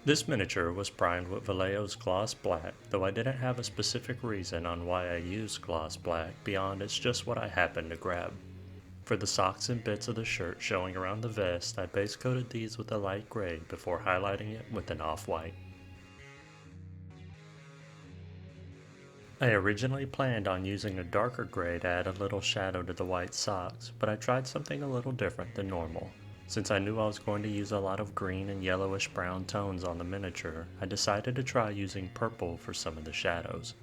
This miniature was primed with Vallejo's gloss black, though I didn't have a specific reason on why I used gloss black beyond it's just what I happened to grab. For the socks and bits of the shirt showing around the vest, I base coated these with a light gray before highlighting it with an off-white. I originally planned on using a darker gray to add a little shadow to the white socks, but I tried something a little different than normal. Since I knew I was going to use a lot of green and yellowish brown tones on the miniature, I decided to try using purple for some of the shadows.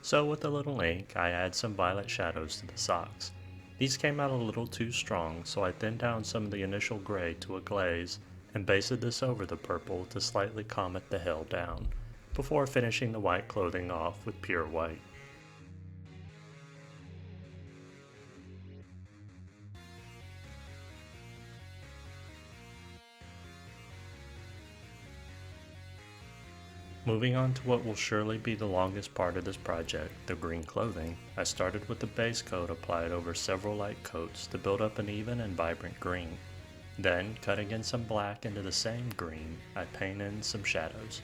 So with a little ink, I add some violet shadows to the socks. These came out a little too strong, so I thinned down some of the initial gray to a glaze and basted this over the purple to slightly calm it the hell down, before finishing the white clothing off with pure white. Moving on to what will surely be the longest part of this project, the green clothing, I started with the base coat applied over several light coats to build up an even and vibrant green. Then, cutting in some black into the same green, I paint in some shadows.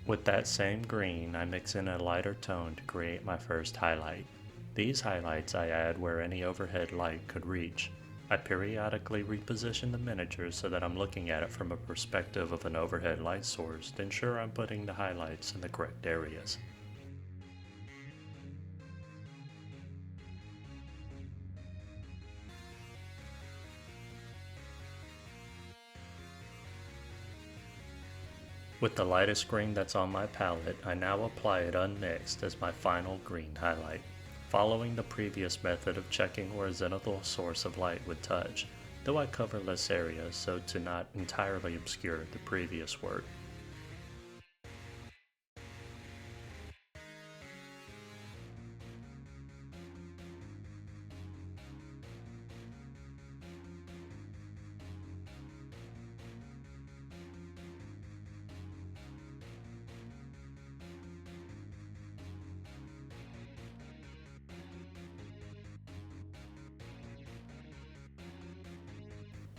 With that same green, I mix in a lighter tone to create my first highlight. These highlights I add where any overhead light could reach. I periodically reposition the miniature so that I'm looking at it from a perspective of an overhead light source to ensure I'm putting the highlights in the correct areas. With the lightest green that's on my palette, I now apply it unmixed as my final green highlight, following the previous method of checking where a zenithal source of light would touch, though I cover less area so to not entirely obscure the previous work.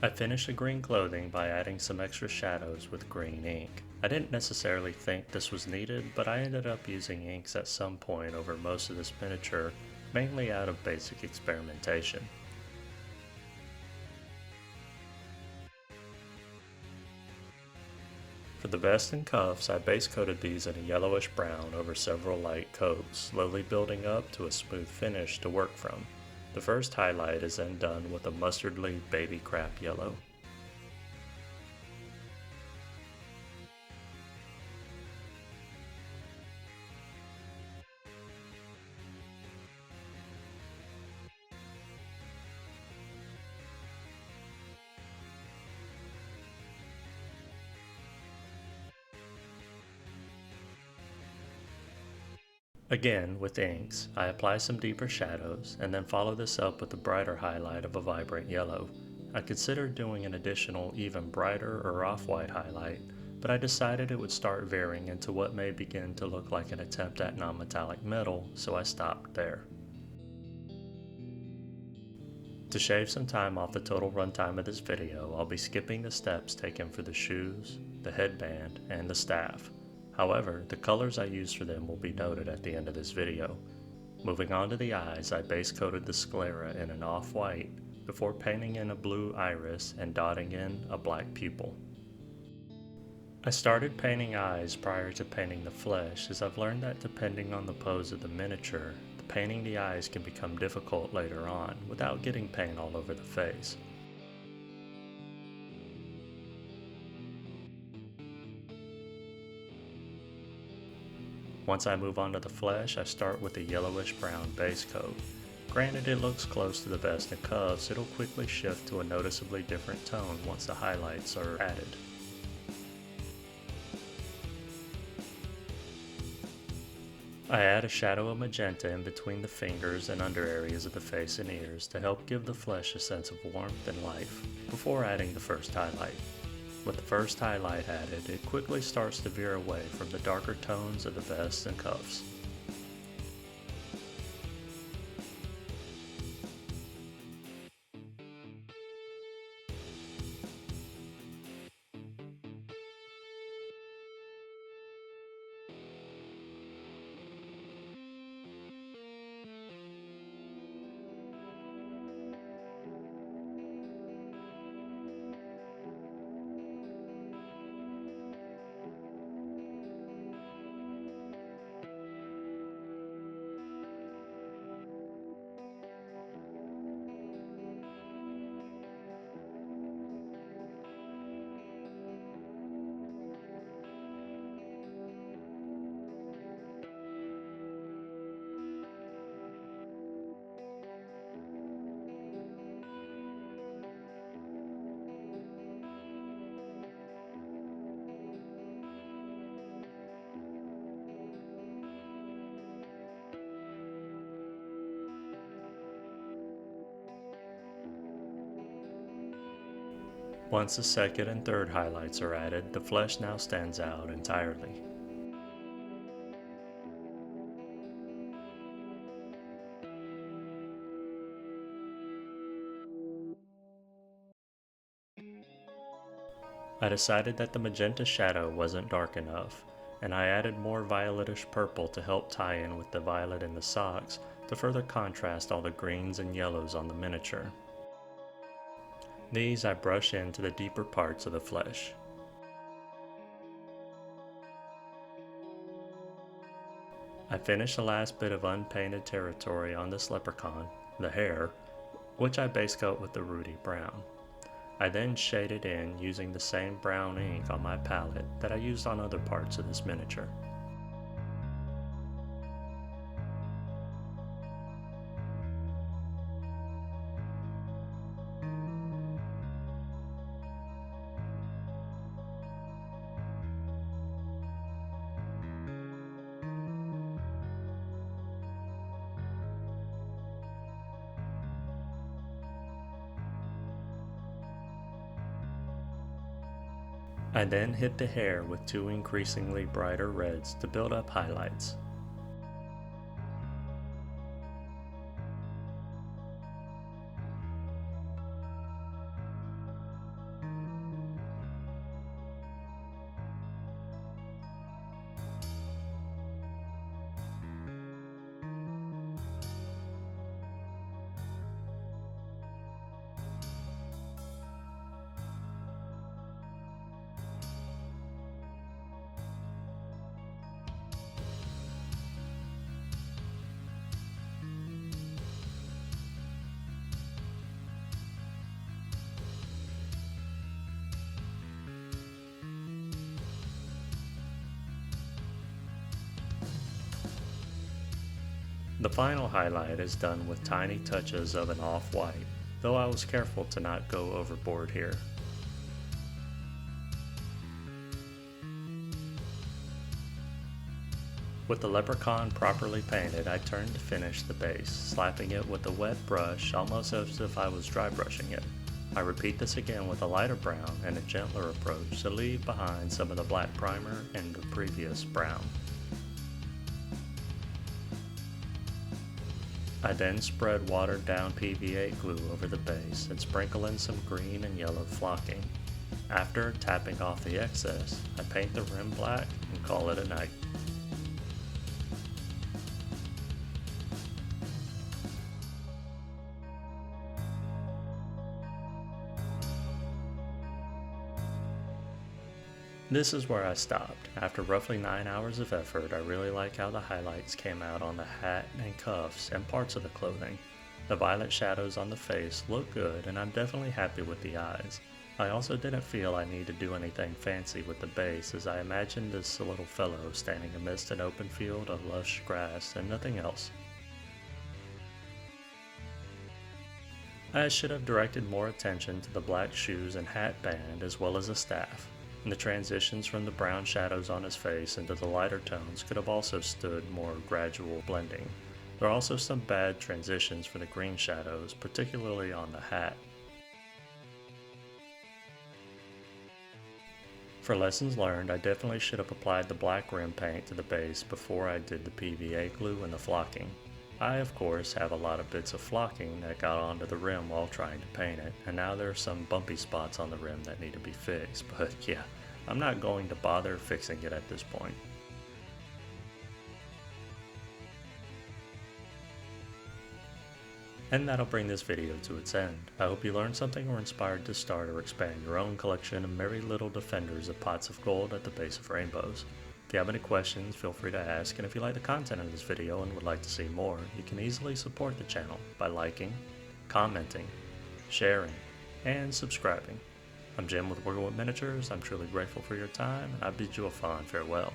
I finished the green clothing by adding some extra shadows with green ink. I didn't necessarily think this was needed, but I ended up using inks at some point over most of this miniature, mainly out of basic experimentation. For the vest and cuffs, I base coated these in a yellowish brown over several light coats, slowly building up to a smooth finish to work from. The first highlight is then done with a mustardly baby crap yellow. Again, with inks, I apply some deeper shadows and then follow this up with a brighter highlight of a vibrant yellow. I considered doing an additional even brighter or off-white highlight, but I decided it would start veering into what may begin to look like an attempt at non-metallic metal, so I stopped there. To shave some time off the total runtime of this video, I'll be skipping the steps taken for the shoes, the headband, and the staff. However, the colors I use for them will be noted at the end of this video. Moving on to the eyes, I base coated the sclera in an off-white before painting in a blue iris and dotting in a black pupil. I started painting eyes prior to painting the flesh, as I've learned that depending on the pose of the miniature, painting the eyes can become difficult later on without getting paint all over the face. Once I move on to the flesh, I start with a yellowish brown base coat. Granted it looks close to the vest and cuffs, it'll quickly shift to a noticeably different tone once the highlights are added. I add a shadow of magenta in between the fingers and under areas of the face and ears to help give the flesh a sense of warmth and life, before adding the first highlight. With the first highlight added, it quickly starts to veer away from the darker tones of the vest and cuffs. Once the second and third highlights are added, the flesh now stands out entirely. I decided that the magenta shadow wasn't dark enough, and I added more violetish purple to help tie in with the violet in the socks to further contrast all the greens and yellows on the miniature. These I brush into the deeper parts of the flesh. I finish the last bit of unpainted territory on this leprechaun, the hair, which I base coat with the Rudy Brown. I then shade it in using the same brown ink on my palette that I used on other parts of this miniature. I then hit the hair with two increasingly brighter reds to build up highlights. The final highlight is done with tiny touches of an off-white, though I was careful to not go overboard here. With the leprechaun properly painted, I turned to finish the base, slapping it with a wet brush almost as if I was dry brushing it. I repeat this again with a lighter brown and a gentler approach to leave behind some of the black primer and the previous brown. I then spread watered down PVA glue over the base and sprinkle in some green and yellow flocking. After tapping off the excess, I paint the rim black and call it a night. This is where I stopped. After roughly 9 hours of effort, I really like how the highlights came out on the hat and cuffs and parts of the clothing. The violet shadows on the face look good, and I'm definitely happy with the eyes. I also didn't feel I need to do anything fancy with the base, as I imagined this little fellow standing amidst an open field of lush grass and nothing else. I should have directed more attention to the black shoes and hat band as well as the staff. And the transitions from the brown shadows on his face into the lighter tones could have also stood more gradual blending. There are also some bad transitions for the green shadows, particularly on the hat. For lessons learned, I definitely should have applied the black rim paint to the base before I did the PVA glue and the flocking. I, of course, have a lot of bits of flocking that got onto the rim while trying to paint it, and now there are some bumpy spots on the rim that need to be fixed, but yeah, I'm not going to bother fixing it at this point. And that'll bring this video to its end. I hope you learned something or inspired to start or expand your own collection of merry little defenders of pots of gold at the base of rainbows. If you have any questions, feel free to ask, and if you like the content of this video and would like to see more, you can easily support the channel by liking, commenting, sharing, and subscribing. I'm Jim with Working With Miniatures. I'm truly grateful for your time, and I bid you a fond farewell.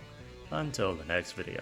Until the next video.